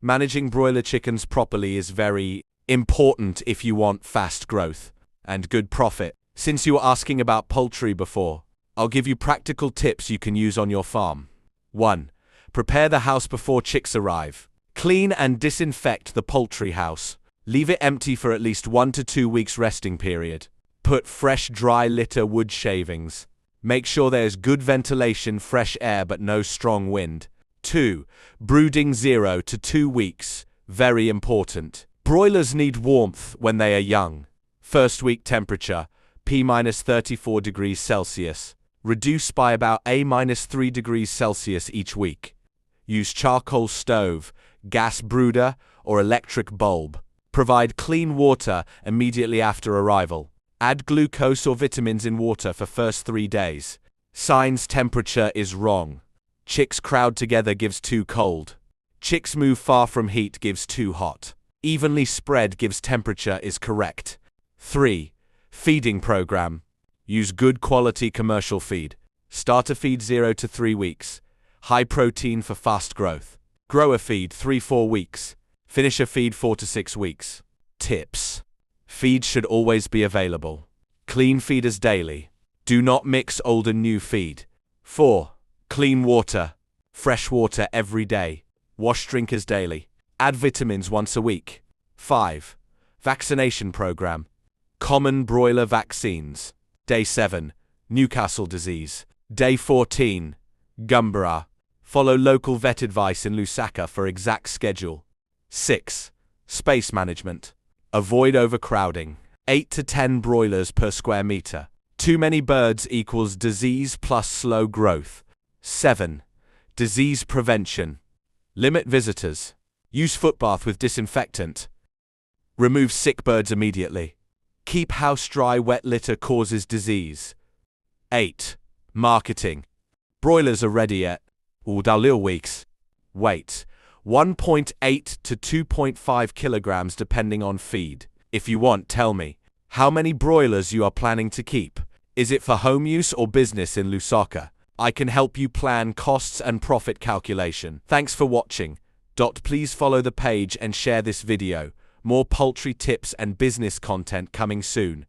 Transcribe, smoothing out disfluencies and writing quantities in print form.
Managing broiler chickens properly is very important if you want fast growth and good profit. Since you were asking about poultry before, I'll give you practical tips you can use on your farm. 1. Prepare the house before chicks arrive. Clean and disinfect the poultry house. Leave it empty for at least 1 to 2 weeks resting period. Put fresh dry litter wood shavings. Make sure there's good ventilation, fresh air but no strong wind. 2. Brooding 0 to 2 weeks. Very important. Broilers need warmth when they are young. First week temperature, P-34 degrees Celsius. Reduce by about A-3 degrees Celsius each week. Use charcoal stove, gas brooder, or electric bulb. Provide clean water immediately after arrival. Add glucose or vitamins in water for first 3 days. Signs temperature is wrong. Chicks crowd together gives too cold. Chicks move far from heat gives too hot. Evenly spread gives temperature is correct. 3. Feeding program. Use good quality commercial feed. Starter feed 0 to 3 weeks. High protein for fast growth. Grower feed 3-4 weeks. Finisher feed 4 to 6 weeks. Tips. Feed should always be available. Clean feeders daily. Do not mix old and new feed. 4. Clean water. Fresh water every day. Wash drinkers daily. Add vitamins once a week. 5. Vaccination program. Common broiler vaccines. Day 7. Newcastle disease. Day 14. Gumboro. Follow local vet advice in Lusaka for exact schedule. 6. Space management. Avoid overcrowding. 8 to 10 broilers per square meter. Too many birds equals disease plus slow growth. 7. Disease prevention. Limit visitors. Use footbath with disinfectant. Remove sick birds immediately. Keep house dry. Wet litter causes disease. 8. Marketing. Broilers are ready at weeks. Weight 1.8 to 2.5 kilograms depending on feed. If you want, tell me how many broilers you are planning to keep. Is it for home use or business in Lusaka? I can help you plan costs and profit calculation. Thanks for watching. Please follow the page and share this video. More poultry tips and business content coming soon.